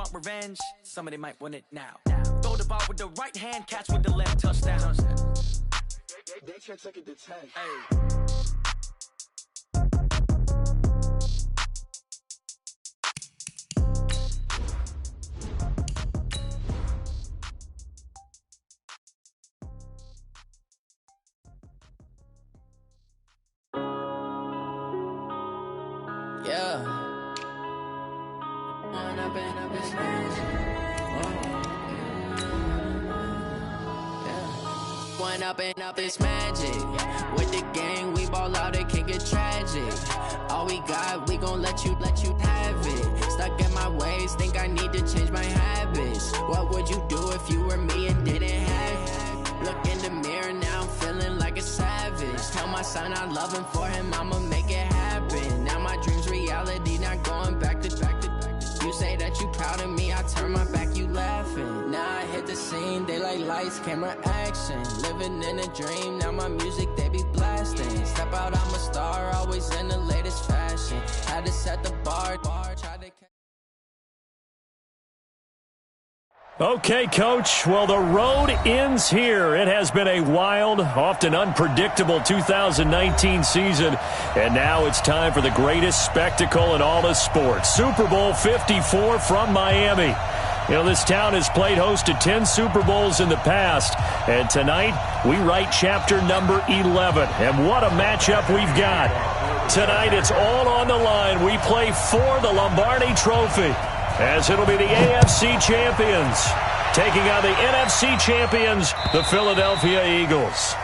want revenge, somebody might win it now. Throw the ball with the right hand, catch with the left, touchdown. They can't take it to 10. Hey. Yeah. One up and up is magic. With the gang, we ball out, it can get tragic. All we got, we gon' let you have it. Stuck in my ways, think I need to change my habits. What would you do if you were me and didn't have it? Look in the mirror, now I'm feeling like a savage. Tell my son I love him, for him I'ma make it happen. Now my dream's reality, not going back to. You say that you proud of me, I turn my back, you laughing. Now I hit the scene, they like lights, camera, action. Living in a dream, now my music, they be blasting. Step out, I'm a star, always in the latest fashion. Had to set the bar, try to... Okay, Coach. Well, the road ends here. It has been a wild, often unpredictable 2019 season, and now it's time for the greatest spectacle in all of sports. Super Bowl 54 from Miami. You know, this town has played host to 10 Super Bowls in the past, and tonight we write chapter number 11. And what a matchup we've got. Tonight it's all on the line. We play for the Lombardi Trophy, as it'll be the AFC champions taking on the NFC champions, the Philadelphia Eagles.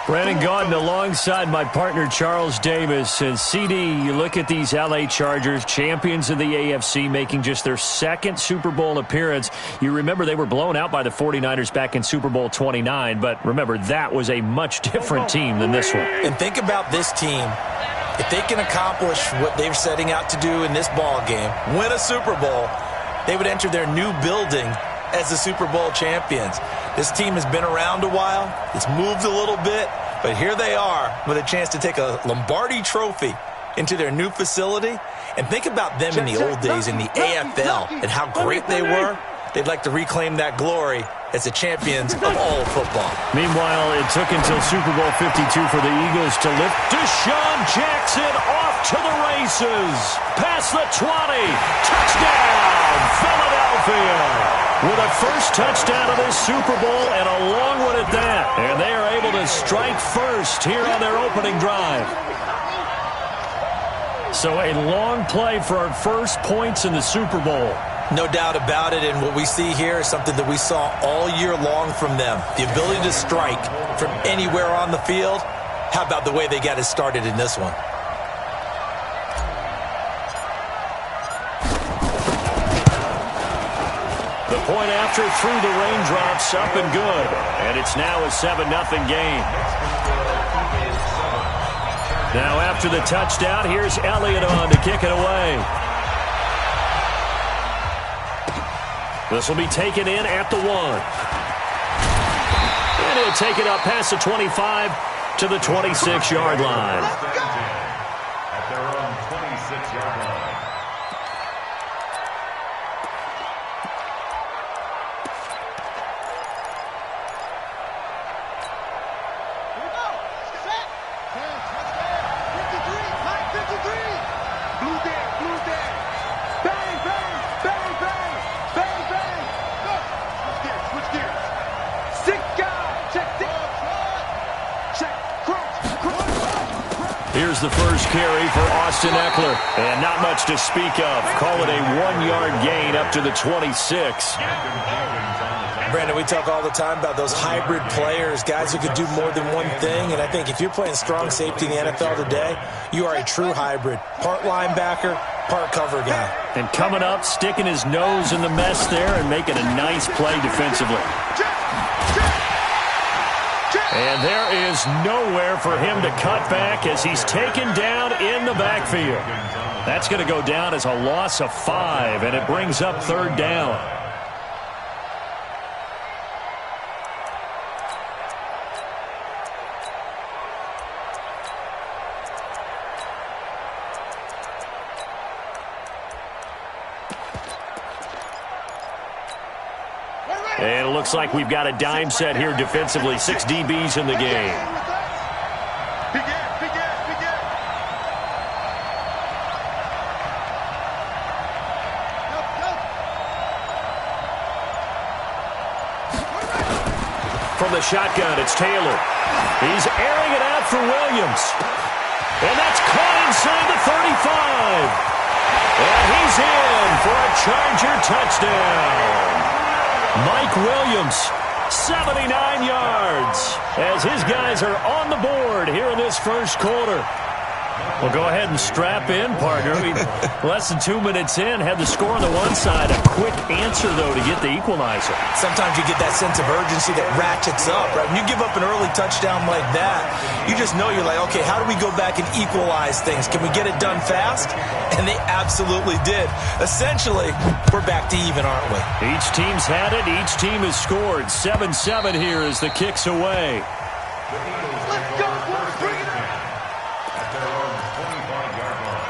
Brandon Gaudin alongside my partner Charles Davis. And CD, you look at these LA Chargers, champions of the AFC, making just their second Super Bowl appearance. You remember they were blown out by the 49ers back in Super Bowl 29, but remember that was a much different team than this one. And think about this team. If they can accomplish what they're setting out to do in this ball game, win a Super Bowl, they would enter their new building as the Super Bowl champions. This team has been around a while. It's moved a little bit, but here they are with a chance to take a Lombardi Trophy into their new facility. And think about them in the old days in the AFL and how great they were. They'd like to reclaim that glory as the champions of all football. Meanwhile, it took until Super Bowl 52 for the Eagles to lift. Deshaun Jackson off to the races. Past the 20. Touchdown, Philadelphia. With a first touchdown of this Super Bowl and a long one at that. And they are able to strike first here on their opening drive. So a long play for our first points in the Super Bowl. No doubt about it, and what we see here is something that we saw all year long from them. The ability to strike from anywhere on the field. How about the way they got it started in this one? The point after through the raindrops, up and good. And it's now a 7-0 game. Now after the touchdown, here's Elliott on to kick it away. This will be taken in at the 1. And he'll take it up past the 25 to the 26-yard line. At their own 26-yard line. Here's the first carry for Austin Eckler. And not much to speak of. Call it a 1-yard gain up to the 26. Brandon, we talk all the time about those hybrid players, guys who could do more than one thing. And I think if you're playing strong safety in the NFL today, you are a true hybrid. Part linebacker, part cover guy. And coming up, sticking his nose in the mess there and making a nice play defensively. And there is nowhere for him to cut back as he's taken down in the backfield. That's going to go down as a loss of 5, and it brings up 3rd down. And it looks like we've got a dime set here defensively. 6 DBs in the game. From the shotgun, it's Taylor. He's airing it out for Williams. And that's caught inside the 35. And he's in for a Charger touchdown. Mike Williams, 79 yards, as his guys are on the board here in this first quarter. Well, go ahead and strap in, partner. Less than 2 minutes in, had the score on the one side. A quick answer, though, to get the equalizer. Sometimes you get that sense of urgency that ratchets up, right? When you give up an early touchdown like that, you just know you're like, okay, how do we go back and equalize things? Can we get it done fast? And they absolutely did. Essentially, we're back to even, aren't we? Each team's had it. Each team has scored. 7-7 here as the kick's away. Let's go, boys. Bring it up. At their own 25-yard line.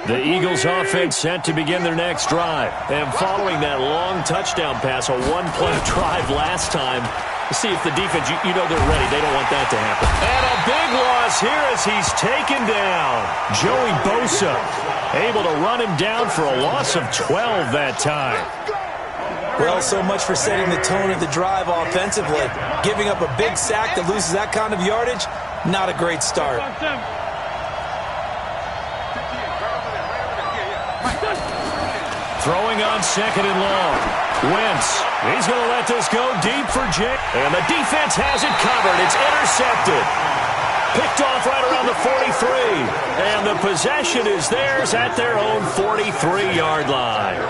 The Eagles offense set to begin their next drive. And following that long touchdown pass, a one-play drive last time, see if the defense, you know they're ready. They don't want that to happen. And a big loss here as he's taken down. Joey Bosa able to run him down for a loss of 12 that time. Well, so much for setting the tone of the drive offensively. Giving up a big sack that loses that kind of yardage, not a great start. Throwing on second and long. Wentz, he's going to let this go deep for Jay. And the defense has it covered. It's intercepted. Picked off right around the 43. And the possession is theirs at their own 43-yard line.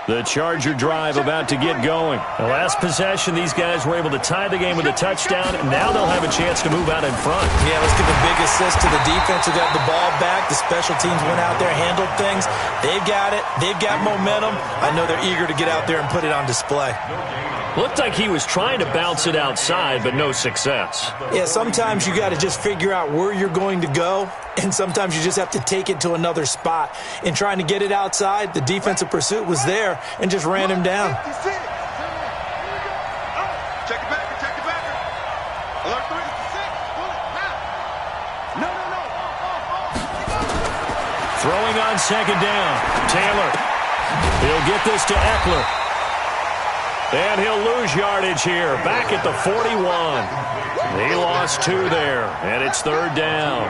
The Charger drive about to get going. The last possession, these guys were able to tie the game with a touchdown, and now they'll have a chance to move out in front. Yeah, let's give a big assist to the defense who got the ball back. The special teams went out there, handled things. They've got it. They've got momentum. I know they're eager to get out there and put it on display. Looked like he was trying to bounce it outside, but no success. Yeah, sometimes you got to just figure out where you're going to go, and sometimes you just have to take it to another spot. In trying to get it outside, the defensive pursuit was there and just ran him down. Check it back, check it back. Alert 3, 6, no. Throwing on second down. Taylor. He'll get this to Eckler. And he'll lose yardage here. Back at the 41. He lost 2 there. And it's third down.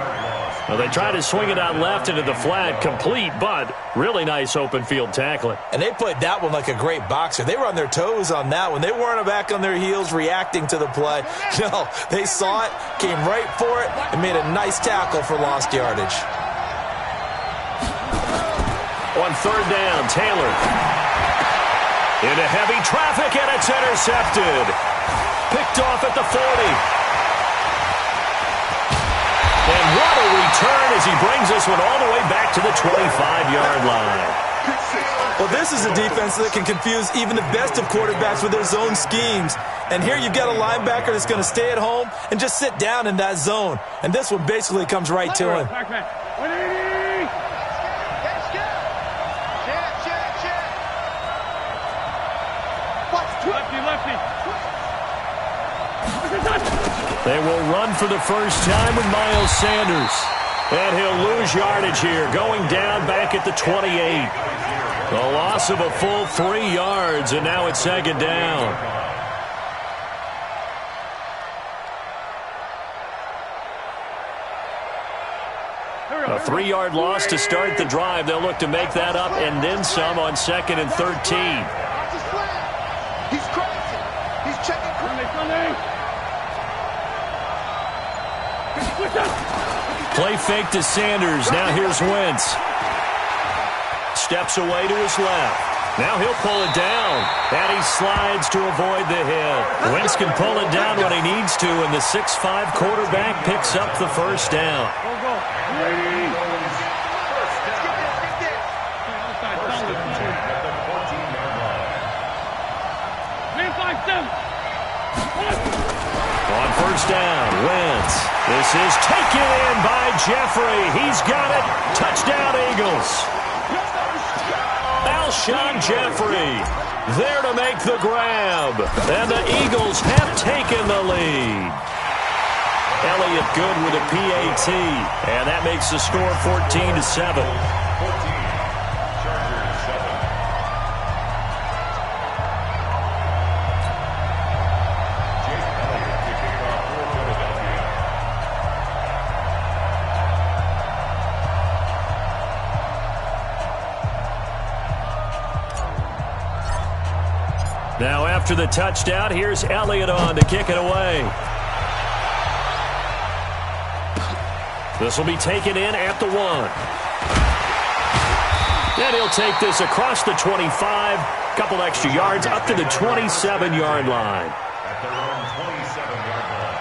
Well, they tried to swing it out left into the flat, complete, but really nice open field tackling. And they played that one like a great boxer. They were on their toes on that one. They weren't back on their heels reacting to the play. No, they saw it, came right for it, and made a nice tackle for lost yardage. On third down, Taylor. Into heavy traffic, and it's intercepted. Picked off at the 40. And what a return as he brings this one all the way back to the 25-yard line. Well, this is a defense that can confuse even the best of quarterbacks with their zone schemes. And here you've got a linebacker that's going to stay at home and just sit down in that zone. And this one basically comes right to him. They will run for the first time with Miles Sanders. And he'll lose yardage here, going down back at the 28. A loss of a full 3 yards, and now it's second down. A 3-yard loss to start the drive. They'll look to make that up and then some on second and 13. He's crazy. He's checking. Play fake to Sanders. Now here's Wentz. Steps away to his left. Now he'll pull it down. And he slides to avoid the hit. Wentz can pull it down when he needs to, and the 6'5" quarterback picks up the first down. On first down, Wentz. This is taken in by Jeffrey. He's got it. Touchdown, Eagles. Alshon Jeffrey there to make the grab. And the Eagles have taken the lead. Elliott good with a PAT. And that makes the score 14-7. Now after the touchdown, here's Elliott on to kick it away. This will be taken in at the 1. And he'll take this across the 25. Couple extra yards up to the 27-yard line. At their own 27-yard line.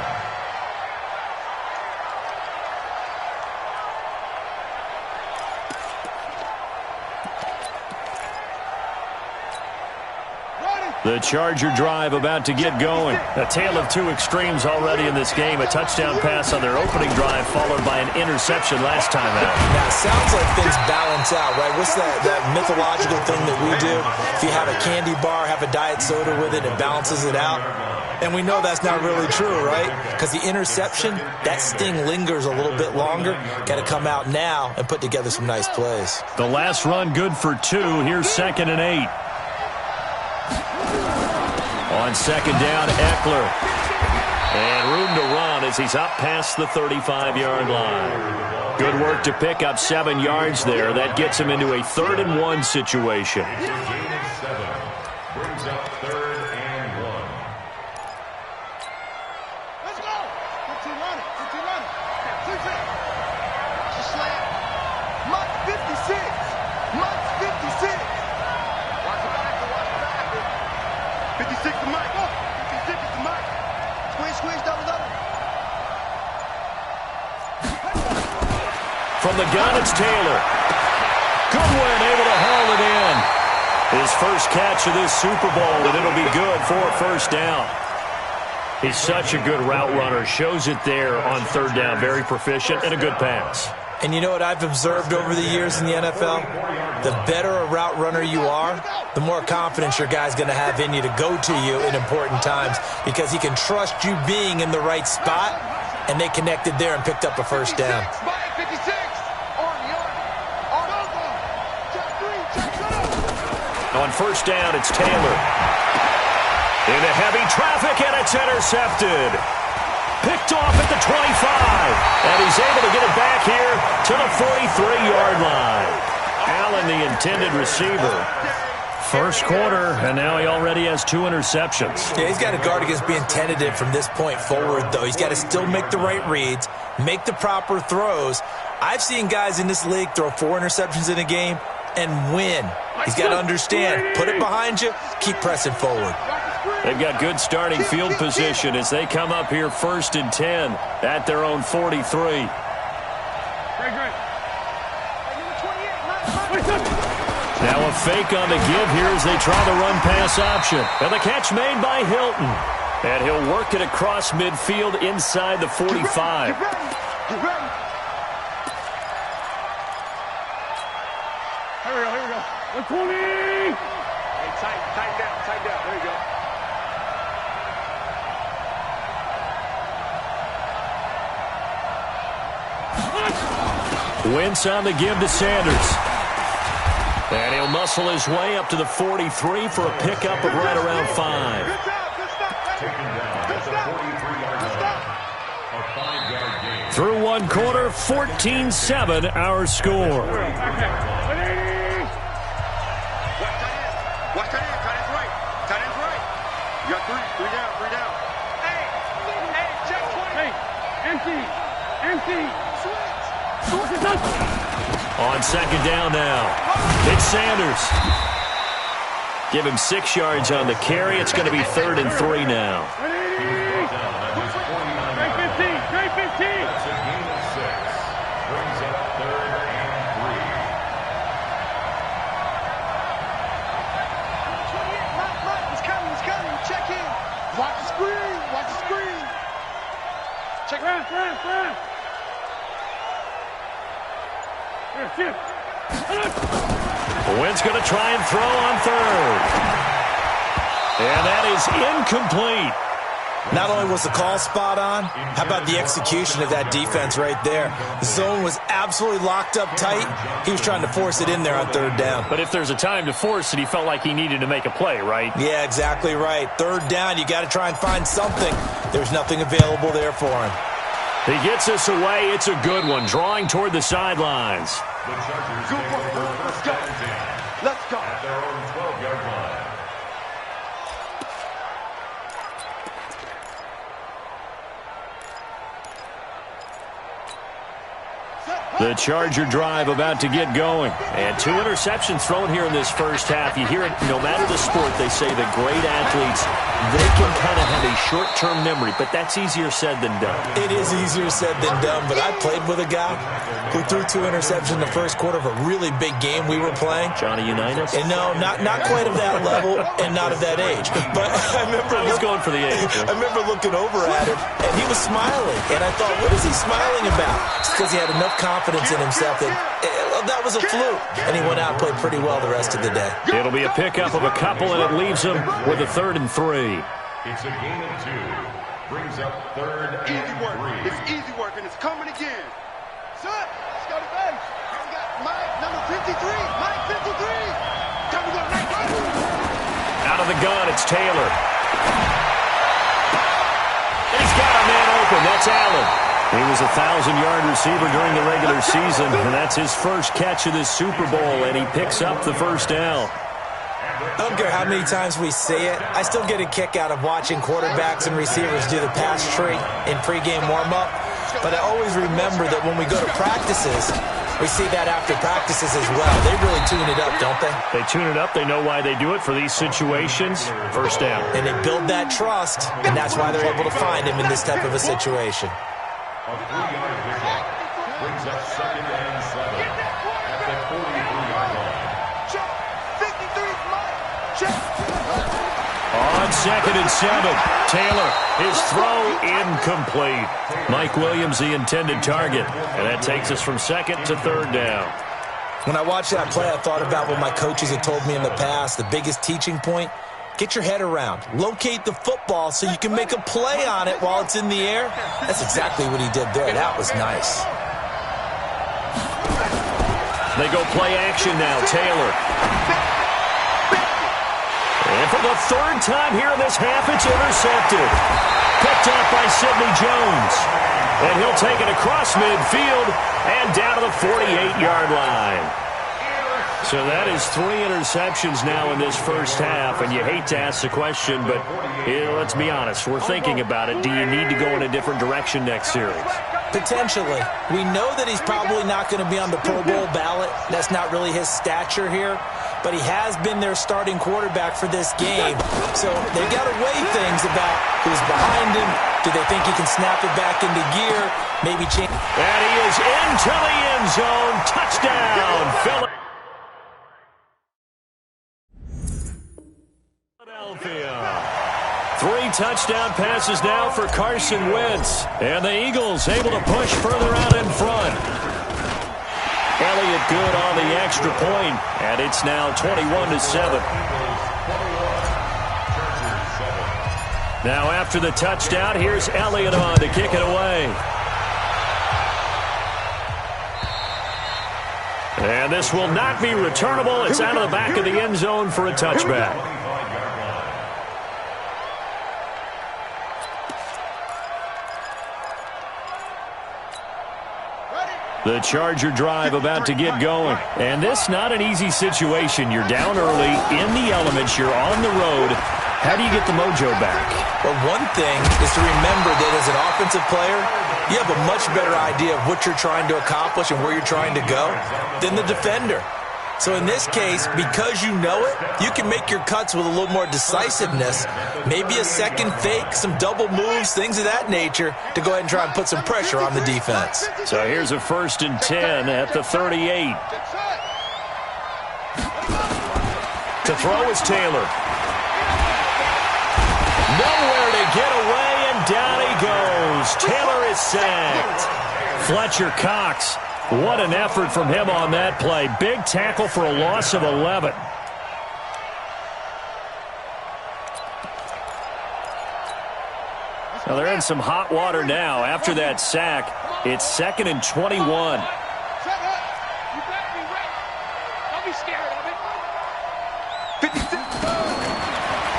The Charger drive about to get going. A tale of two extremes already in this game. A touchdown pass on their opening drive followed by an interception last time out. Now, it sounds like things balance out, right? What's that mythological thing that we do? If you have a candy bar, have a diet soda with it, it balances it out. And we know that's not really true, right? Because the interception, that sting lingers a little bit longer. Got to come out now and put together some nice plays. The last run good for 2. Here's 2nd and 8. On second down, Eckler. And room to run as he's up past the 35-yard line. Good work to pick up 7 yards there. That gets him into a 3rd and 1 situation. Gain of 7. Brings up 3rd and 1. Let's go. Good team running. Good team running. Watch the slant. Mike 56. Mike 56. Watch the backer. Watch the backer. 56 to Mike. 56 to Mike. Squeeze, squeeze, double, double. From the gun, it's Taylor. Goodwin able to haul it in. His first catch of this Super Bowl, and it'll be good for a first down. He's such a good route runner. Shows it there on 3rd down. Very proficient and a good pass. And you know what I've observed over the years in the NFL? The better a route runner you are, the more confidence your guy's going to have in you to go to you in important times because he can trust you being in the right spot, and they connected there and picked up a first down. Mike 56. On first down, it's Taylor. Into heavy traffic, and it's intercepted. Picked off at the 25. And he's able to get it back here to the 43-yard line. Allen, the intended receiver. First quarter, and now he already has 2 interceptions. Yeah, he's got to guard against being tentative from this point forward, though. He's got to still make the right reads, make the proper throws. I've seen guys in this league throw 4 interceptions in a game and win. He's got to understand, put it behind you, keep pressing forward. They've got good starting field position as they come up here 1st and 10 at their own 43. Now a fake on the give here as they try the run-pass option. And the catch made by Hilton. And he'll work it across midfield inside the 45. Get ready. Here we go. 120. Hey, tighten down. There you go. Wentz on the give to Sanders. And he'll muscle his way up to the 43 for a pickup of right around 5. Good stop. Taken down at the 43-yard line. A 5-yard gain. Through 1 quarter, 14-7 our score. Watch tight end. Tight end's right. You got 3 down. Hey, check 20. Empty. On second down now, it's Sanders. Give him 6 yards on the carry. It's going to be 3rd and 3 now. Trey 15. That's a gain of 6. Brings up 3rd and 3. Mike, he's coming. Check in. Wynn's going to try and throw on third. And that is incomplete. Not only was the call spot on, how about the execution of that defense right there? The zone was absolutely locked up tight. He was trying to force it in there on third down. But if there's a time to force it, he felt like he needed to make a play, right? Yeah, exactly right. Third down, you got to try and find something. There's nothing available there for him. He gets us away. It's a good one, drawing toward the sidelines. The Chargers take over first down and 10. Let's go. At their own 12-yard line. The Charger drive about to get going. And 2 interceptions thrown here in this first half. You hear it no matter the sport. They say the great athletes, they can kind of have a short-term memory, but that's easier said than done. It is easier said than done, but I played with a guy who threw 2 interceptions in the first quarter of a really big game we were playing. Johnny Unitas? And no, not quite of that level and not of that age. But I remember He's going for the age. I remember looking over at him, and he was smiling. And I thought, what is he smiling about? It's because he had enough confidence in himself that was a fluke. And he went out and played pretty well the rest of the day. It'll be a pickup of a couple, and it leaves him with a 3rd and 3. It's a gain of 2. Brings up 3rd and 3. Easy work. It's easy work, and it's coming again. Son, let's go to base. We got Mike, number 53. Mike, 53. Time to go. Out of the gun, it's Taylor. And he's got a man open. That's Allen. He was a 1,000-yard receiver during the regular season, and that's his first catch of this Super Bowl, and he picks up the first down. I don't care how many times we say it, I still get a kick out of watching quarterbacks and receivers do the pass tree in pregame warm-up. But I always remember that when we go to practices, we see that after practices as well. They really tune it up, don't they? They tune it up. They know why they do it for these situations. First down. And they build that trust, and that's why they're able to find him in this type of a situation. A 3-yard pickup. Brings up 2nd and 7. At the 43-yard line. Check. 53, Mike. Check. On 2nd and 7, Taylor, his throw incomplete. Mike Williams, the intended target, and that takes us from 2nd to 3rd down. When I watched that play, I thought about what my coaches had told me in the past. The biggest teaching point, get your head around. Locate the football so you can make a play on it while it's in the air. That's exactly what he did there. That was nice. They go play action now, Taylor. And for the 3rd time here in this half, it's intercepted. Picked off by Sidney Jones. And he'll take it across midfield and down to the 48-yard line. So that is 3 interceptions now in this first half, and you hate to ask the question, but let's be honest, we're thinking about it. Do you need to go in a different direction next series? Potentially. We know that he's probably not going to be on the Pro Bowl ballot. That's not really his stature here, but he has been their starting quarterback for this game. So they've got to weigh things about who's behind him. Do they think he can snap it back into gear? Maybe change. And he is into the end zone. Touchdown, Philadelphia. 3 touchdown passes now for Carson Wentz. And the Eagles able to push further out in front. Elliott good on the extra point, and it's now 21-7. Now after the touchdown, here's Elliott on to kick it away. And this will not be returnable. It's out of the back of the end zone for a touchback. The Charger drive about to get going. And this not an easy situation. You're down early, in the elements, you're on the road. How do you get the mojo back? Well, one thing is to remember that as an offensive player, you have a much better idea of what you're trying to accomplish and where you're trying to go than the defender. So in this case, because you know it, you can make your cuts with a little more decisiveness, maybe a second fake, some double moves, things of that nature, to go ahead and try and put some pressure on the defense. So here's a 1st and 10 at the 38. To throw is Taylor. Nowhere to get away, and down he goes. goes. Taylor is sacked. Fletcher Cox. What an effort from him on that play. Big tackle for a loss of 11. Well, they're in some hot water now. After that sack, it's 2nd and 21.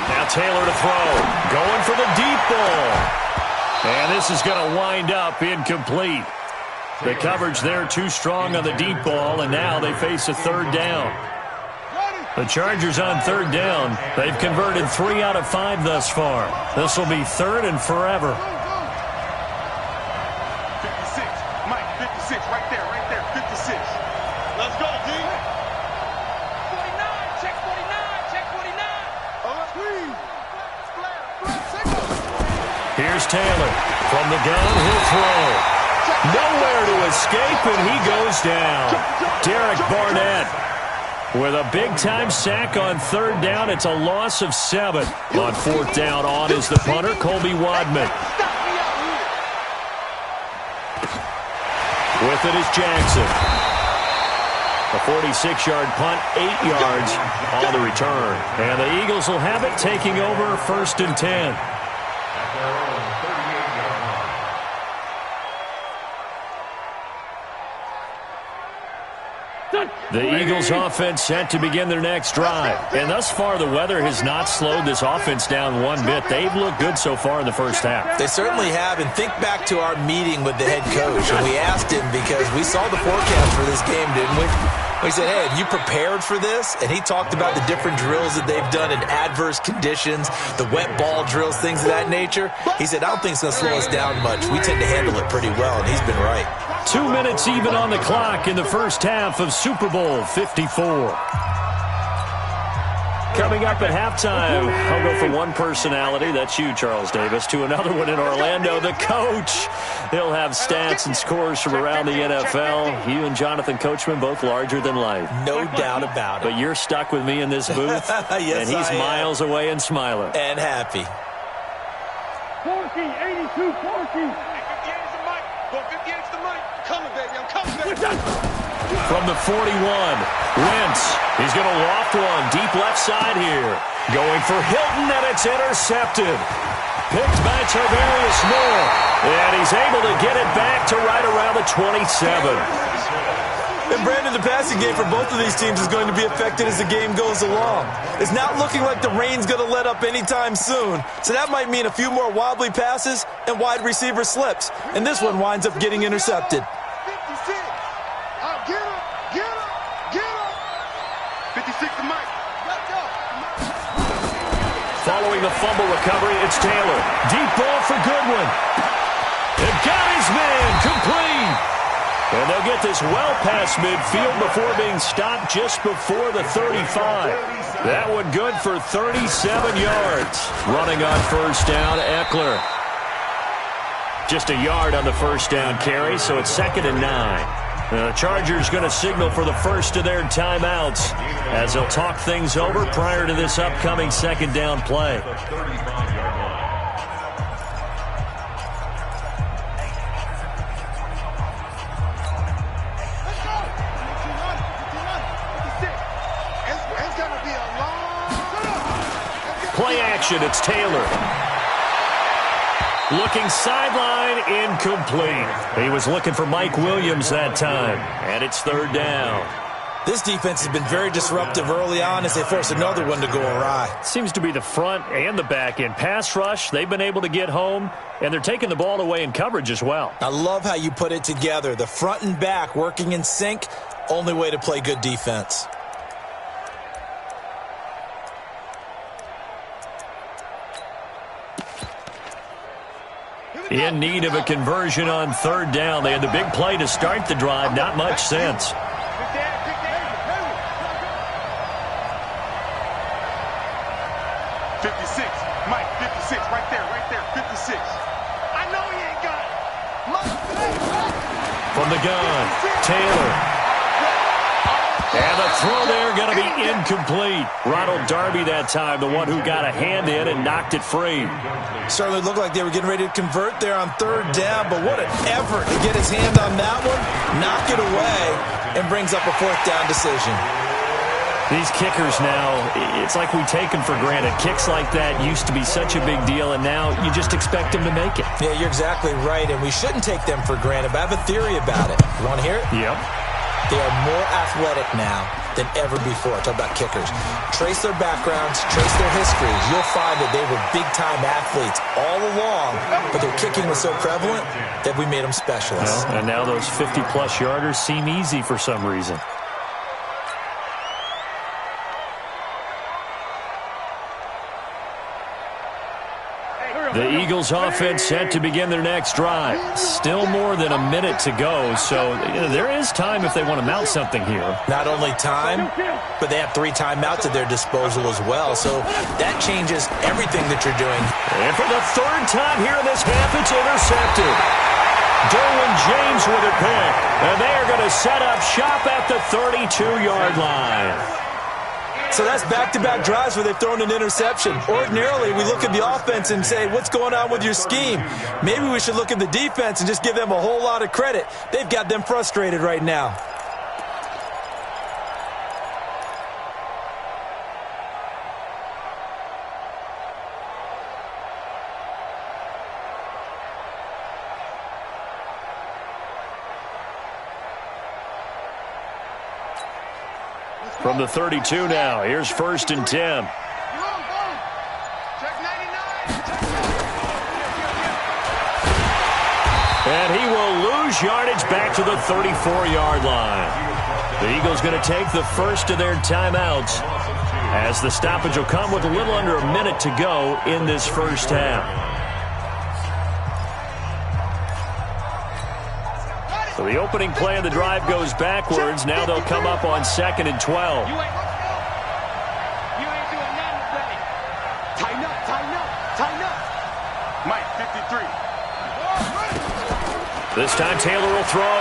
Now Taylor to throw. Going for the deep ball. And this is going to wind up incomplete. The coverage there too strong on the deep ball, and now they face a 3rd down. The Chargers on 3rd down. They've converted 3 out of 5 thus far. This will be 3rd and forever. 56. Mike, 56. Right there. 56. Let's go, D. 49. Check 49. Check 49. Here's Taylor. From the gun, he'll throw. Nowhere to escape, and he goes down. Derek Barnett with a big-time sack on 3rd down. It's a loss of 7. On 4th down, on is the punter, Colby Wadman. With it is Jackson. A 46-yard punt, 8 yards on the return. And the Eagles will have it, taking over 1st and 10. The Eagles offense set to begin their next drive. And thus far, the weather has not slowed this offense down one bit. They've looked good so far in the first half. They certainly have. And think back to our meeting with the head coach. And we asked him, because we saw the forecast for this game, didn't we? We said, hey, have you prepared for this? And he talked about the different drills that they've done in adverse conditions, the wet ball drills, things of that nature. He said, I don't think it's going to slow us down much. We tend to handle it pretty well, and he's been right. 2 minutes even on the clock in the first half of Super Bowl 54. Coming up at halftime, I'll go from one personality, that's you, Charles Davis, to another one in Orlando, the coach. He'll have stats and scores from around the NFL. You and Jonathan Coachman, both larger than life. No doubt about it. But you're stuck with me in this booth, yes, and he's miles away and smiling. And happy. 82, 40. From the 41, Wentz. He's going to loft one deep left side here. Going for Hilton, and it's intercepted. Picked by Tarvarius Moore. And he's able to get it back to right around the 27. And Brandon, the passing game for both of these teams is going to be affected as the game goes along. It's not looking like the rain's going to let up anytime soon. So that might mean a few more wobbly passes and wide receiver slips. And this one winds up getting intercepted. 56 to Mike. Following the fumble recovery, it's Taylor. Deep ball for Goodwin. It got his man complete. And they'll get this well past midfield before being stopped just before the 35. That one good for 37 yards. Running on first down, Eckler. Just a yard on the first down carry, so it's 2nd and 9. The Chargers going to signal for the first of their timeouts as they'll talk things over prior to this upcoming 2nd down play. Play action, it's Taylor. Looking sideline, incomplete. He was looking for Mike Williams that time, and it's 3rd down. This defense has been very disruptive early on as they force another one to go awry. Seems to be the front and the back end. Pass rush, they've been able to get home, and they're taking the ball away in coverage as well. I love how you put it together. The front and back working in sync, only way to play good defense. In need of a conversion on 3rd down. They had the big play to start the drive. Not much sense. 56. Mike, 56. Right there. 56. I know he ain't got it. From the gun, Taylor. And the throw there going to be incomplete. Ronald Darby that time, the one who got a hand in and knocked it free. Certainly looked like they were getting ready to convert there on third down, but what an effort to get his hand on that one, knock it away, and brings up a fourth down decision. These kickers now, it's like we take them for granted. Kicks like that used to be such a big deal, and now you just expect them to make it. Yeah, you're exactly right, and we shouldn't take them for granted, but I have a theory about it. You want to hear it? Yep. They are more athletic now than ever before. Talk about kickers. Trace their backgrounds, trace their histories. You'll find that they were big-time athletes all along, but their kicking was so prevalent that we made them specialists. Well, and now those 50-plus yarders seem easy for some reason. The Eagles offense set to begin their next drive. Still more than a minute to go, so there is time if they want to mount something here. Not only time, but they have 3 timeouts at their disposal as well, so that changes everything that you're doing. And for the third time here in this half, it's intercepted. Derwin James with a pick, and they are going to set up shop at the 32-yard line. So that's back-to-back drives where they've thrown an interception. Ordinarily, we look at the offense and say, what's going on with your scheme? Maybe we should look at the defense and just give them a whole lot of credit. They've got them frustrated right now. From the 32 now, here's 1st and 10. And he will lose yardage back to the 34-yard line. The Eagles going to take the first of their timeouts as the stoppage will come with a little under a minute to go in this first half. So the opening play of the drive goes backwards. Now they'll come up on 2nd and 12. You ain't doing nothing today. Tighten up, tighten up, tighten up. Mike, 53. This time Taylor will throw.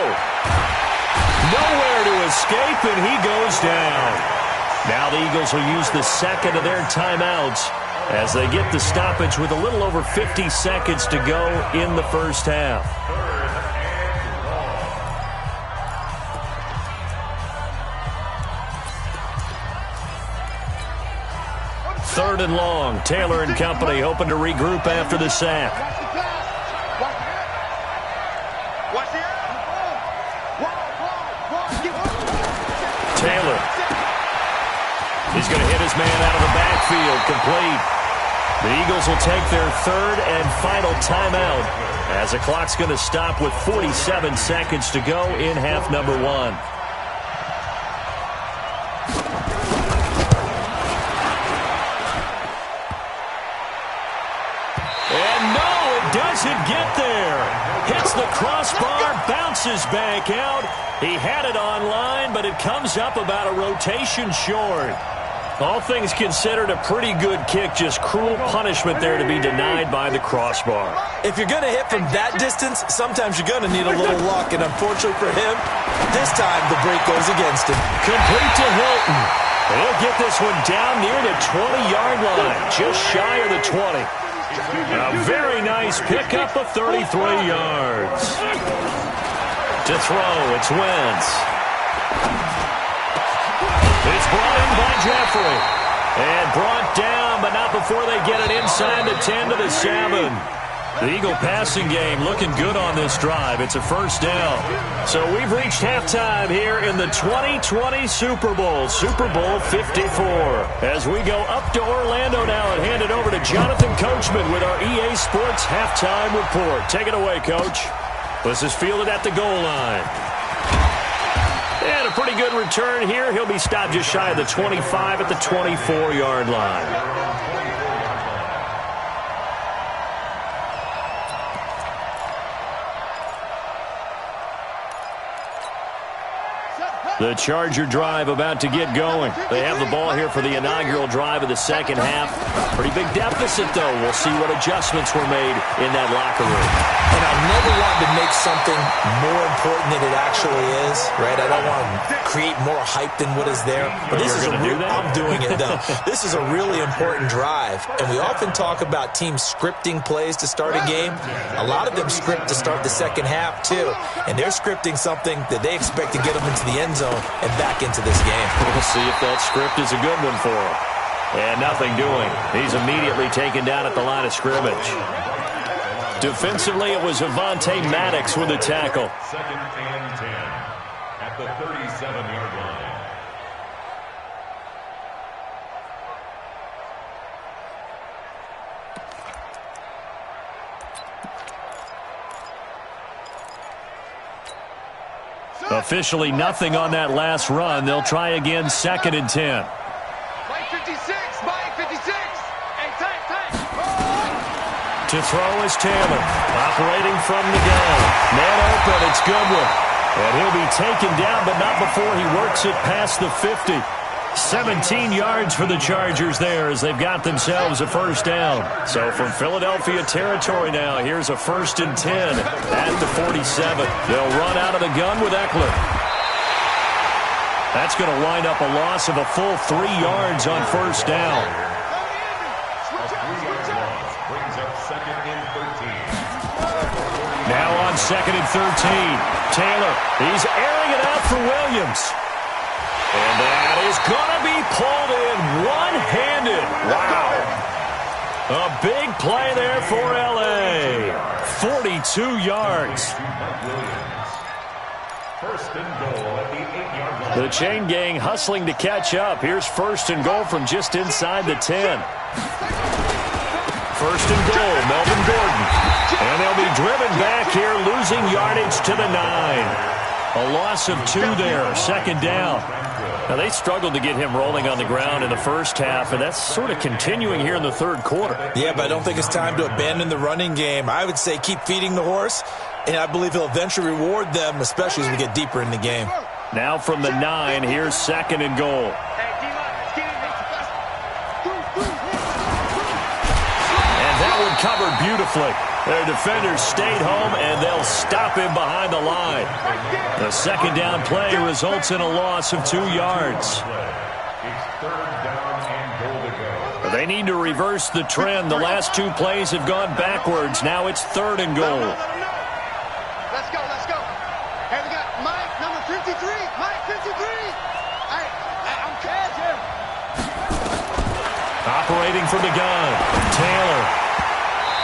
Nowhere to escape, and he goes down. Now the Eagles will use the second of their timeouts as they get the stoppage with a little over 50 seconds to go in the first half. 3rd and long. Taylor and company hoping to regroup after the sack. Taylor. He's going to hit his man out of the backfield. Complete. The Eagles will take their 3rd and final timeout as the clock's going to stop with 47 seconds to go in half number 1. Doesn't get there. Hits the crossbar, bounces back out. He had it on line, but it comes up about a rotation short. All things considered, a pretty good kick. Just cruel punishment there to be denied by the crossbar. If you're going to hit from that distance, sometimes you're going to need a little luck. And unfortunately for him, this time the break goes against him. Complete to Hilton. He'll get this one down near the 20-yard line, just shy of the 20. A very nice pickup of 33 yards. To throw, it's Wentz. It's brought in by Jeffrey. And brought down, but not before they get it inside the 10 to the 7. The Eagle passing game looking good on this drive. It's a first down. So we've reached halftime here in the 2020 Super Bowl, Super Bowl 54. As we go up to Orlando now and hand it over to Jonathan Coachman with our EA Sports Halftime Report. Take it away, Coach. This is fielded at the goal line. And a pretty good return here. He'll be stopped just shy of the 25 at the 24-yard line. The Charger drive about to get going. They have the ball here for the inaugural drive of the second half. Pretty big deficit, though. We'll see what adjustments were made in that locker room. And I never want to make something more important than it actually is, right? I don't want to create more hype than what is there. But this is I'm doing it, though. This is a really important drive. And we often talk about teams scripting plays to start a game. A lot of them script to start the second half, too. And they're scripting something that they expect to get them into the end zone and back into this game. We'll see if that script is a good one for him. And nothing doing. He's immediately taken down at the line of scrimmage. Defensively, it was Avonte Maddox with a tackle. Second and 10 at the 37-yard line. Officially nothing on that last run. They'll try again, second and 10. Mike 56, Mike 56. Hey, time. To throw is Taylor, operating from the gun. Man open, it's Goodwin. And he'll be taken down, but not before he works it past the 50. 17 yards for the Chargers there as they've got themselves a first down. So from Philadelphia territory now, here's a 1st and 10 at the 47. They'll run out of the gun with Eckler. That's going to wind up a loss of a full 3 yards on first down. A 3-yard loss brings up second and 13. Now on second and 13. Taylor, he's airing it out for Williams. And that is going to be pulled in one-handed. Wow. A big play there for L.A. 42 yards. First and goal at the 8-yard line. The chain gang hustling to catch up. Here's first and goal from just inside the 10. First and goal, Melvin Gordon. And they'll be driven back here, losing yardage to the 9. A loss of 2 there, second down. Now, they struggled to get him rolling on the ground in the first half, and that's sort of continuing here in the third quarter. Yeah, but I don't think it's time to abandon the running game. I would say keep feeding the horse, and I believe he'll eventually reward them, especially as we get deeper in the game. Now from the 9, here's second and goal. And that one covered beautifully. Their defenders stayed home, and they'll stop him behind the line. The second down play results in a loss of 2 yards. It's third down and goal to go. They need to reverse the trend. The last 2 plays have gone backwards. Now it's third and goal. Let's go. Hey, we got Mike, number 53. Mike, 53. Hey, I'm catching. Operating from the gun. Taylor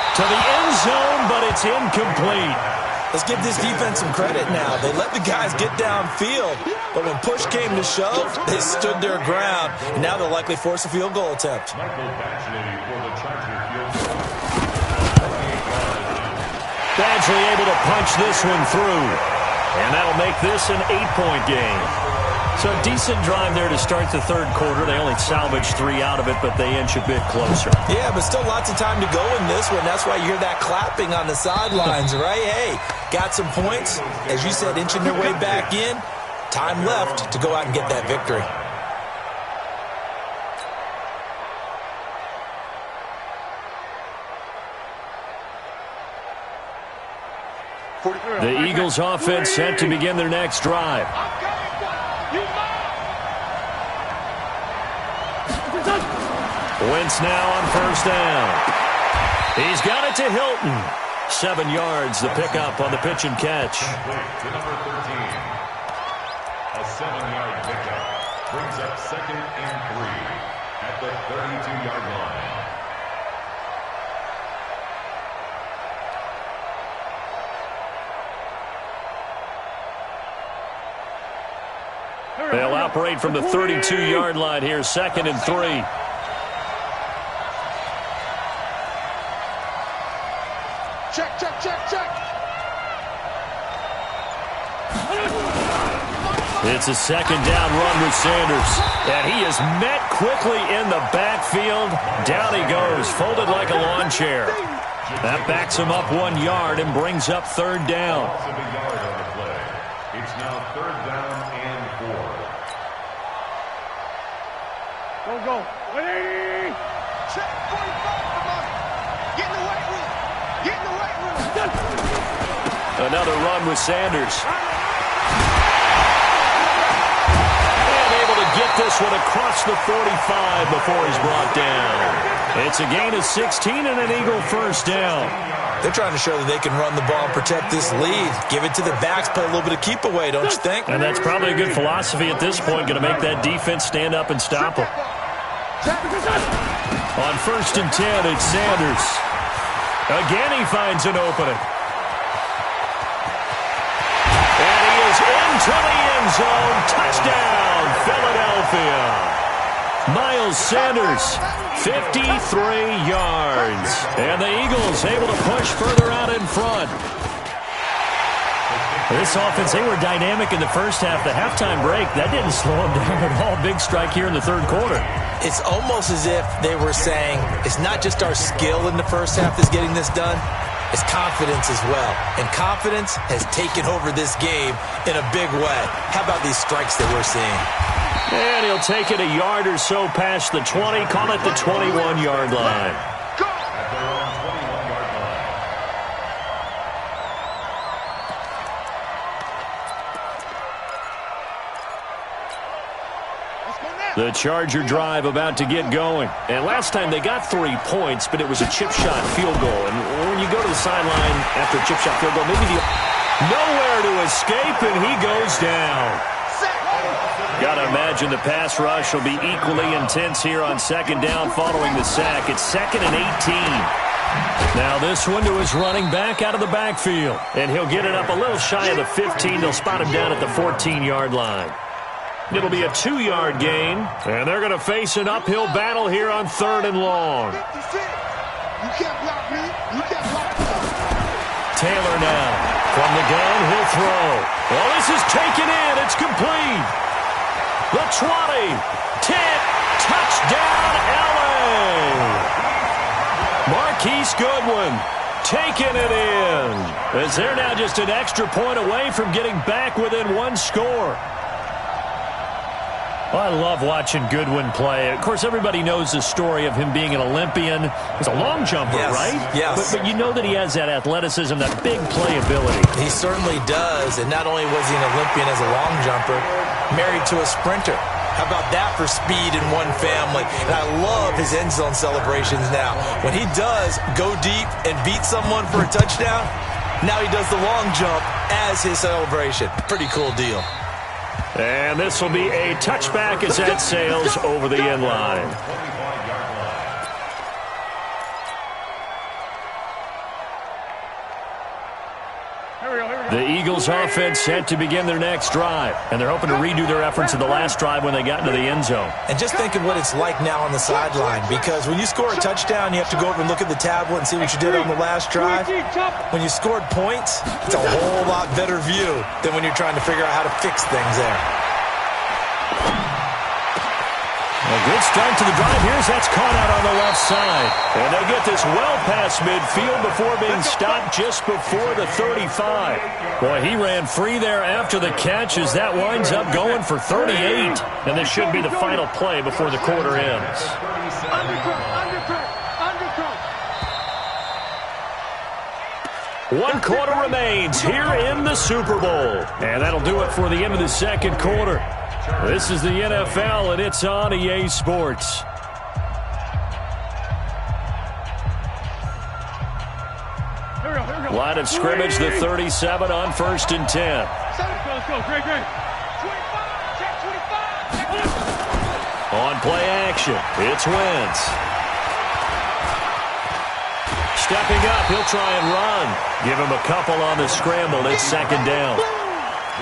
to the end zone, but it's incomplete. Let's give this defense some credit now. They let the guys get downfield, but when push came to shove, they stood their ground, and now they'll likely force a field goal attempt. Michael Badgley for the Charger field goal. Badgley able to punch this one through, and that'll make this an 8-point game. So a decent drive there to start the third quarter. They only salvaged 3 out of it, but they inch a bit closer. Yeah, but still lots of time to go in this one. That's why you hear that clapping on the sidelines, right? Hey, got some points. As you said, inching their way back in. Time left to go out and get that victory. The Eagles offense set to begin their next drive. Wentz now on first down. He's got it to Hilton. 7 yards, the pickup on the pitch and catch. To number 13. A 7-yard pickup brings up second and 3 at the 32-yard line. They'll operate from the 32-yard line here, second and 3. Check. It's a second down run with Sanders. And he is met quickly in the backfield. Down he goes, folded like a lawn chair. That backs him up 1 yard and brings up third down. Loss of a yard on the play. It's now third down and 4. Go. 180. Check 45 for money. Get in the weight room. Get in the weight room. Another run with Sanders. And able to get this one across the 45 before he's brought down. It's a gain of 16 and an Eagle first down. They're trying to show that they can run the ball and protect this lead. Give it to the backs, play a little bit of keep away, don't you think? And that's probably a good philosophy at this point, going to make that defense stand up and stop them. On 1st and 10, it's Sanders. Again, he finds an opening. And he is into the end zone. Touchdown, Philadelphia. Miles Sanders, 53 yards. And the Eagles able to push further out in front. This offense, they were dynamic in the first half. The halftime break, that didn't slow them down at all. Big strike here in the third quarter. It's almost as if they were saying, it's not just our skill in the first half that's getting this done, it's confidence as well. And confidence has taken over this game in a big way. How about these strikes that we're seeing? And he'll take it a yard or so past the 20, call it the 21-yard line. The Charger drive about to get going. And last time they got 3 points, but it was a chip shot field goal. And when you go to the sideline after a chip shot field goal, maybe nowhere to escape, and he goes down. Got to imagine the pass rush will be equally intense here on 2nd down following the sack. It's 2nd and 18. Now this one to his running back out of the backfield. And he'll get it up a little shy of the 15. They'll spot him down at the 14-yard line. It'll be a 2-yard gain, and they're going to face an uphill battle here on 3rd and long. Taylor now. From the gun, he'll throw. Well, this is taken in. It's complete. The 20. 10. Touchdown, L.A. Marquise Goodwin taking it in. As they're now just an extra point away from getting back within 1 score. Well, I love watching Goodwin play. Of course, everybody knows the story of him being an Olympian. He's a long jumper, yes, right? Yes. But you know that he has that athleticism, that big playability. He certainly does. And not only was he an Olympian as a long jumper, married to a sprinter. How about that for speed in one family? And I love his end zone celebrations now. When he does go deep and beat someone for a touchdown, now he does the long jump as his celebration. Pretty cool deal. And this will be a touchback as that sails over the end line. The Eagles offense set to begin their next drive, and they're hoping to redo their efforts of the last drive when they got into the end zone. And just think of what it's like now on the sideline, because when you score a touchdown, you have to go over and look at the tablet and see what you did on the last drive. When you scored points, it's a whole lot better view than when you're trying to figure out how to fix things there. A good start to the drive. Here's that's caught out on the left side. And they get this well past midfield before being stopped just before the 35. Boy, he ran free there after the catch as that winds up going for 38. And this should be the final play before the quarter ends. One quarter remains here in the Super Bowl. And that'll do it for the end of the second quarter. This is the NFL, and it's on EA Sports. Line of scrimmage, the 37 on 1st and 10. Let's go. Great. 25. On play action, it's Wentz. Stepping up, he'll try and run. Give him a couple on the scramble. It's 2nd down.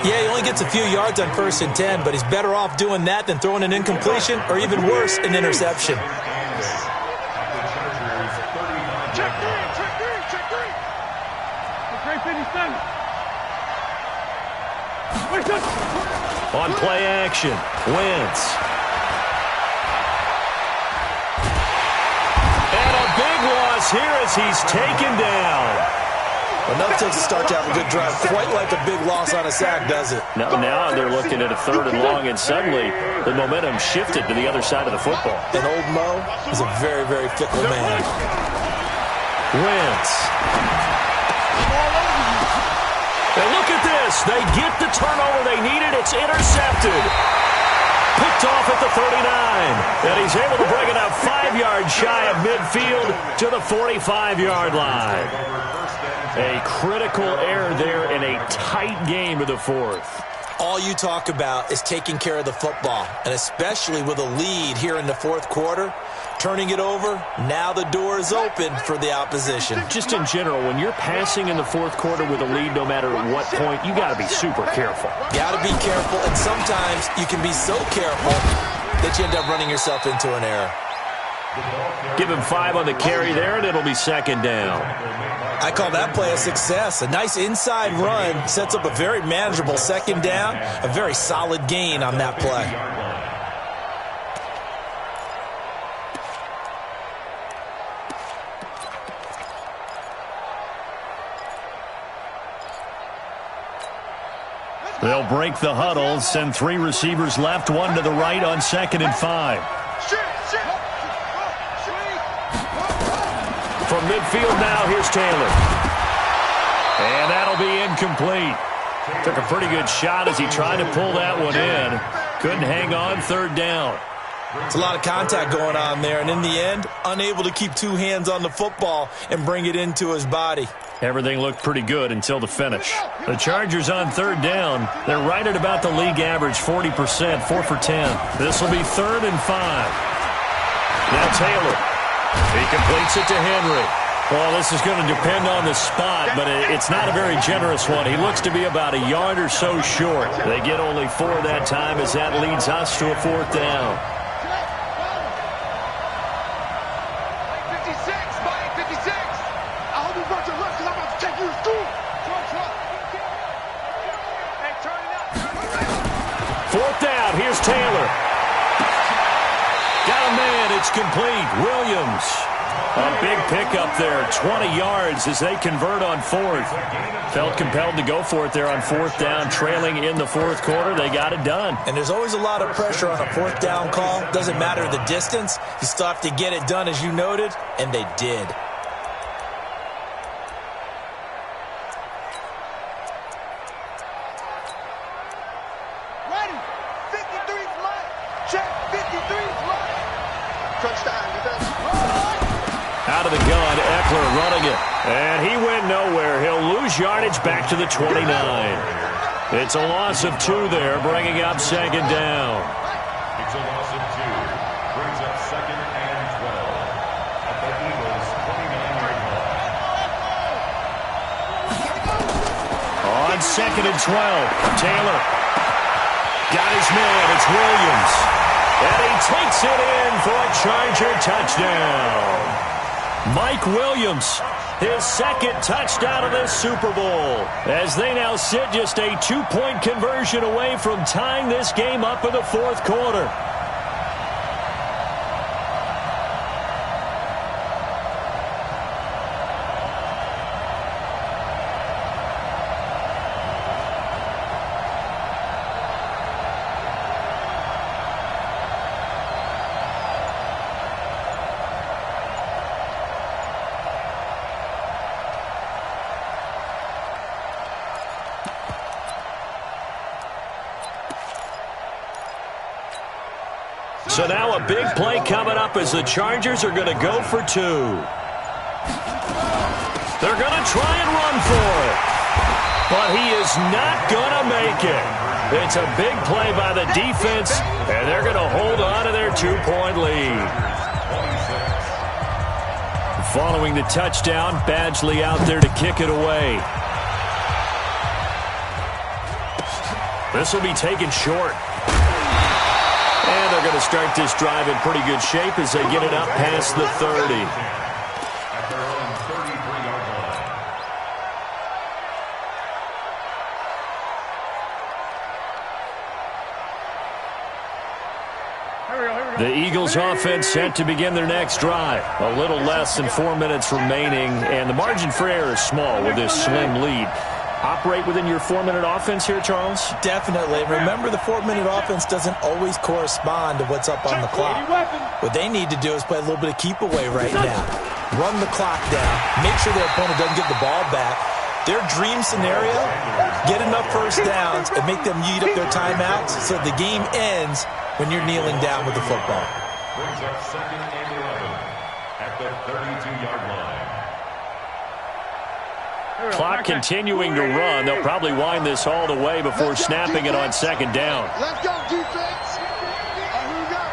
Yeah, he only gets a few yards on 1st and 10, but he's better off doing that than throwing an incompletion or even worse, an interception. Check three. Great 57. On play action, Wentz. And a big loss here as he's taken down. Enough takes to start to have a good drive. Quite like a big loss on a sack, does it? Now they're looking at a 3rd and long, and suddenly the momentum shifted to the other side of the football. And old Mo is a very, very fickle man. Wentz. And look at this. They get the turnover they needed. It's intercepted. Picked off at the 39. And he's able to bring it up 5 yards shy of midfield to the 45-yard line. A critical error there in a tight game of the 4th. All you talk about is taking care of the football, and especially with a lead here in the 4th quarter, turning it over, now the door is open for the opposition. Just in general, when you're passing in the 4th quarter with a lead, no matter at what point, you got to be super careful. Got to be careful, and sometimes you can be so careful that you end up running yourself into an error. Give him 5 on the carry there, and it'll be 2nd down. I call that play a success. A nice inside run sets up a very manageable 2nd down, a very solid gain on that play. They'll break the huddle, send 3 receivers left, 1 to the right on 2nd and 5. From midfield now, here's Taylor. And that'll be incomplete. Took a pretty good shot as he tried to pull that one in. Couldn't hang on, 3rd down. It's a lot of contact going on there, and in the end, unable to keep 2 hands on the football and bring it into his body. Everything looked pretty good until the finish. The Chargers on 3rd down. They're right at about the league average, 40%, 4 for 10. This will be 3rd and 5. Now Taylor. He completes it to Henry. Well, this is going to depend on the spot, but it's not a very generous one. He looks to be about a yard or so short. They get only 4 that time as that leads us to a 4th down. 56, Mike, 56. I hope you brought your lunch because I'm about to take you to school. Hey, turn it up. 4th down. Here's Taylor. Got a man. It's complete. Williams. A big pickup there. 20 yards as they convert on 4th. Felt compelled to go for it there on 4th down. Trailing in the 4th quarter. They got it done. And there's always a lot of pressure on a 4th down call. Doesn't matter the distance. You still have to get it done, as you noted, and they did. Ready. 53's mine. Check. 53's mine. Touchdown. Out of the gun, Eckler running it. And he went nowhere. He'll lose yardage back to the 29. It's a loss of 2 there, bringing up 2nd down. It's a loss of 2. Brings up 2nd and 12 at the Eagles' 29-yard line. On 2nd and 12, Taylor got his man. It's Williams. And he takes it in for a Charger touchdown. Mike Williams, his 2nd touchdown of this Super Bowl, as they now sit just a 2-point conversion away from tying this game up in the 4th quarter. So now a big play coming up as the Chargers are going to go for 2. They're going to try and run for it. But he is not going to make it. It's a big play by the defense, and they're going to hold on to their 2-point lead. Following the touchdown, Badgley out there to kick it away. This will be taken short. And they're going to start this drive in pretty good shape as they get it up past the 30. At their own 33-yard line. Here we go, here we go. The Eagles offense set to begin their next drive. A little less than 4 minutes remaining, and the margin for error is small with this slim lead. Operate within your 4-minute offense here, Charles? Definitely. Remember, the 4-minute offense doesn't always correspond to what's up on the clock. What they need to do is play a little bit of keep away right now. Run the clock down. Make sure their opponent doesn't get the ball back. Their dream scenario, get enough first downs and make them eat up their timeouts so the game ends when you're kneeling down with the football. Brings up 2nd and 11 at the 32-yard line. Clock continuing to run. They'll probably wind this all the way before snapping it on 2nd down. Let's go, defense. Here we go.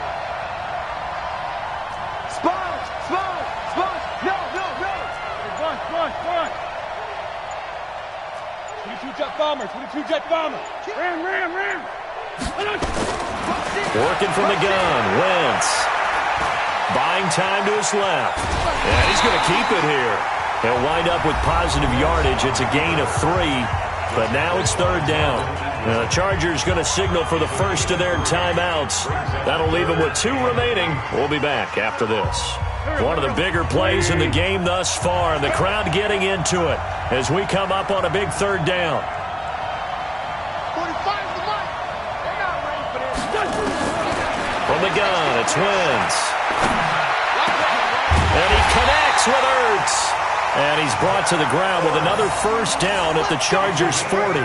Sponge. No. Run. 22 jet bomber. Ram. Working from the gun. Wentz. Buying time to his left. And he's going to keep it here. He'll wind up with positive yardage. It's a gain of 3, but now it's 3rd down. Now the Chargers going to signal for the first of their timeouts. That'll leave them with 2 remaining. We'll be back after this. One of the bigger plays in the game thus far, and the crowd getting into it as we come up on a big 3rd down. 45 is the mark. They're not ready for this. From the gun, it's Wentz. And he connects with Ertz. And he's brought to the ground with another first down at the Chargers' 40.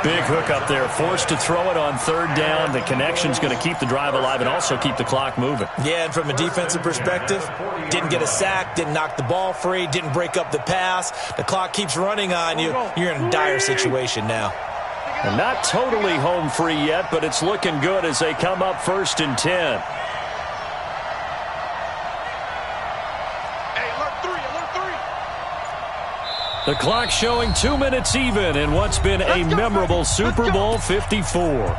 Big hook up there, forced to throw it on 3rd down. The connection's going to keep the drive alive and also keep the clock moving. Yeah, and from a defensive perspective, didn't get a sack, didn't knock the ball free, didn't break up the pass. The clock keeps running on you. You're in a dire situation now. And not totally home free yet, but it's looking good as they come up 1st and 10. The clock showing 2 minutes even in what's been a memorable Super Bowl 54.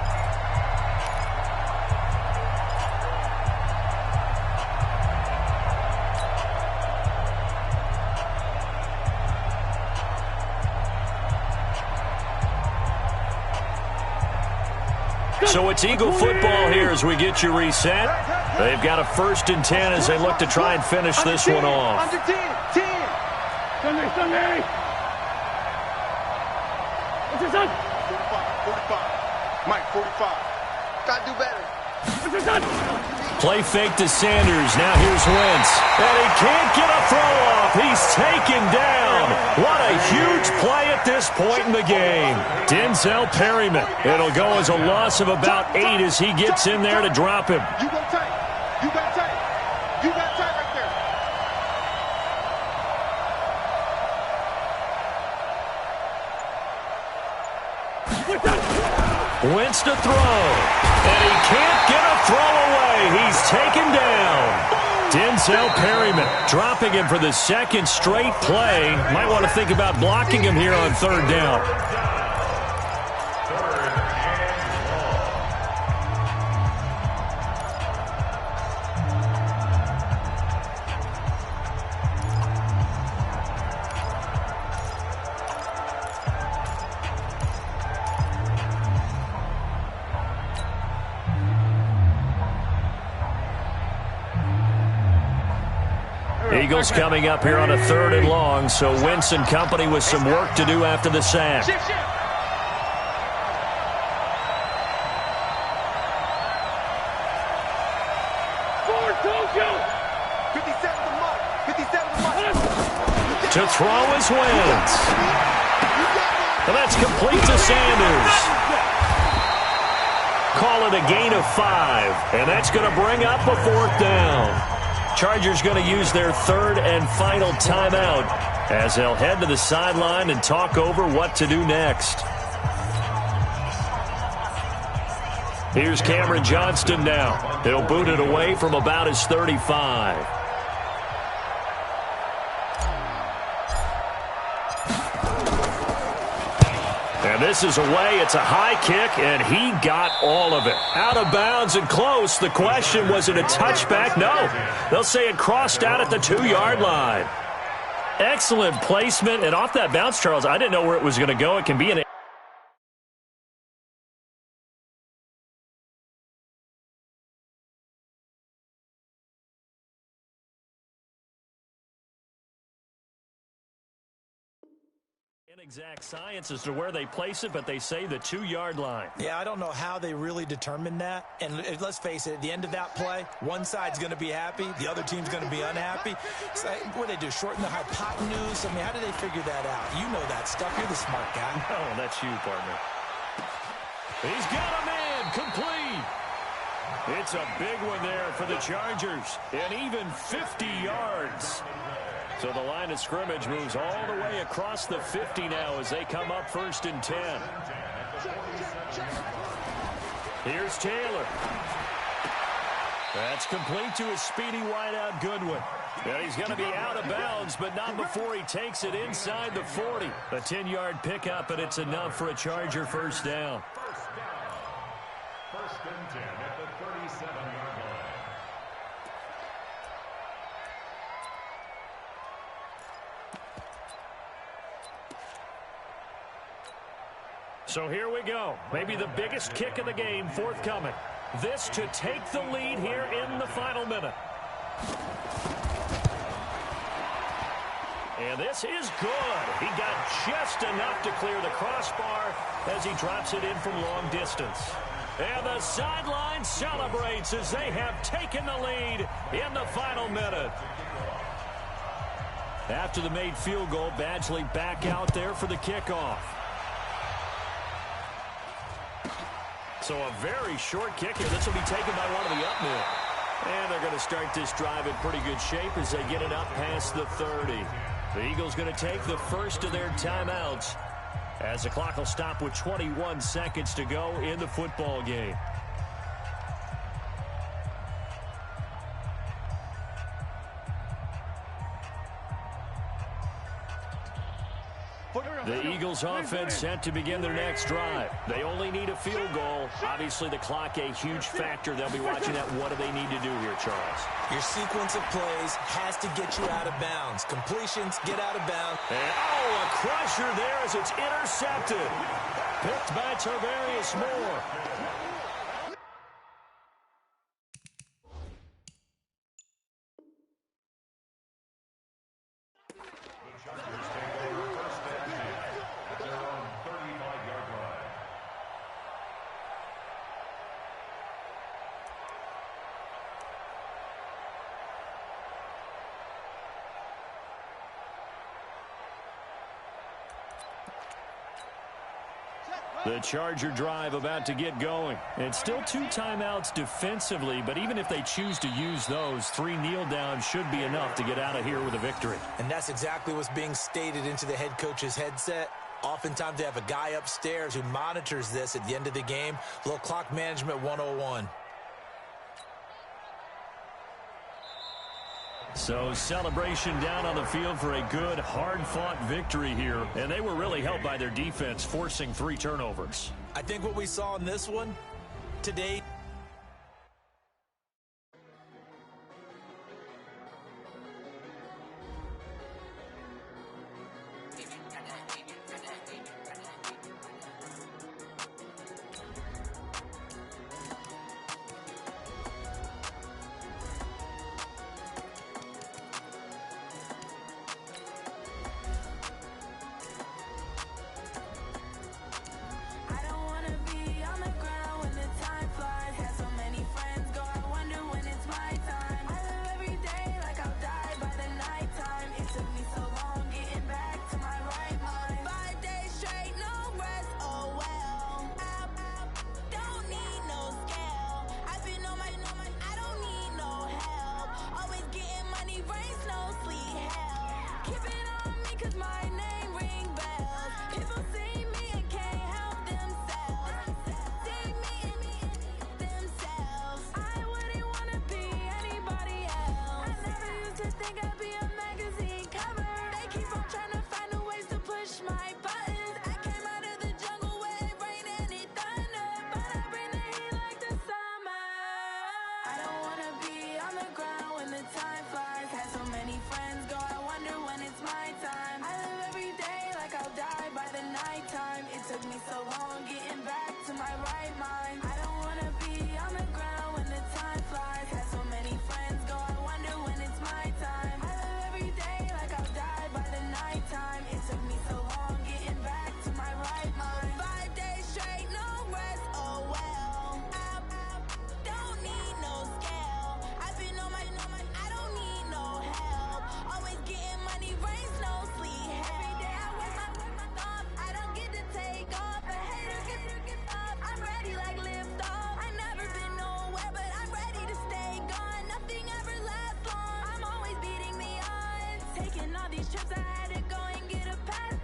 So it's Eagle football here as we get you reset. They've got a 1st and 10 as they look to try and finish this one off. Under 10. Sunday. What's your son? 45. Mike, 45. Gotta do better. What's your son? Play fake to Sanders. Now here's Wentz. And he can't get a throw off. He's taken down. What a huge play at this point in the game. Denzel Perryman. It'll go as a loss of about 8 as he gets in there to drop him. You got tight. You got tight right there. Wentz to throw. And he can't get a throw away. He's taken down. Denzel Perryman dropping him for the 2nd straight play. Might want to think about blocking him here on 3rd down. Eagles coming up here on a 3rd and long, so Wentz and company with some work to do after the sack. Shift. 57 the mark. To throw is Wentz. And that's complete to Sanders. Call it a gain of 5, and that's going to bring up a 4th down. Chargers going to use their 3rd and final timeout as they'll head to the sideline and talk over what to do next. Here's Cameron Johnston now. He'll boot it away from about his 35. And this is away. It's a high kick, and he got all of it. Out of bounds and close. The question, was it a touchback? No. They'll say it crossed out at the 2-yard line. Excellent placement. And off that bounce, Charles, I didn't know where it was going to go. It can be an Exact science as to where they place it, but they say the 2-yard line. Yeah, I don't know how they really determined that. And let's face it, at the end of that play, one side's going to be happy, the other team's going to be unhappy. So what do they do, shorten the hypotenuse? I mean, how do they figure that out? You know that stuff. You're the smart guy. No, that's you, partner. He's got a man complete. It's a big one there for the Chargers, and even 50 yards. So the line of scrimmage moves all the way across the 50 now as they come up 1st and 10. Here's Taylor. That's complete to his speedy wideout Goodwin. And he's going to be out of bounds, but not before he takes it inside the 40. A 10-yard pickup, and it's enough for a Charger first down. First and 10 at the 37-yard line. So here we go. Maybe the biggest kick of the game forthcoming. This to take the lead here in the final minute. And this is good. He got just enough to clear the crossbar as he drops it in from long distance. And the sideline celebrates as they have taken the lead in the final minute. After the made field goal, Badgley back out there for the kickoff. So a very short kick here. This will be taken by one of the up men. And they're going to start this drive in pretty good shape as they get it up past the 30. The Eagles going to take the first of their timeouts as the clock will stop with 21 seconds to go in the football game. The Eagles offense set to begin their next drive. They only need a field goal. Obviously, the clock a huge factor. They'll be watching that. What do they need to do here, Charles? Your sequence of plays has to get you out of bounds. Completions, get out of bounds. And, a crusher there as it's intercepted. Picked by Tarvarius Moore. The Charger drive about to get going. It's still 2 timeouts defensively, but even if they choose to use those, 3 kneel downs should be enough to get out of here with a victory. And that's exactly what's being stated into the head coach's headset. Oftentimes they have a guy upstairs who monitors this at the end of the game. A little clock management 101. So celebration down on the field for a good, hard-fought victory here. And they were really helped by their defense, forcing 3 turnovers. I think what we saw in this one today. all these trips I had to go and get a pass.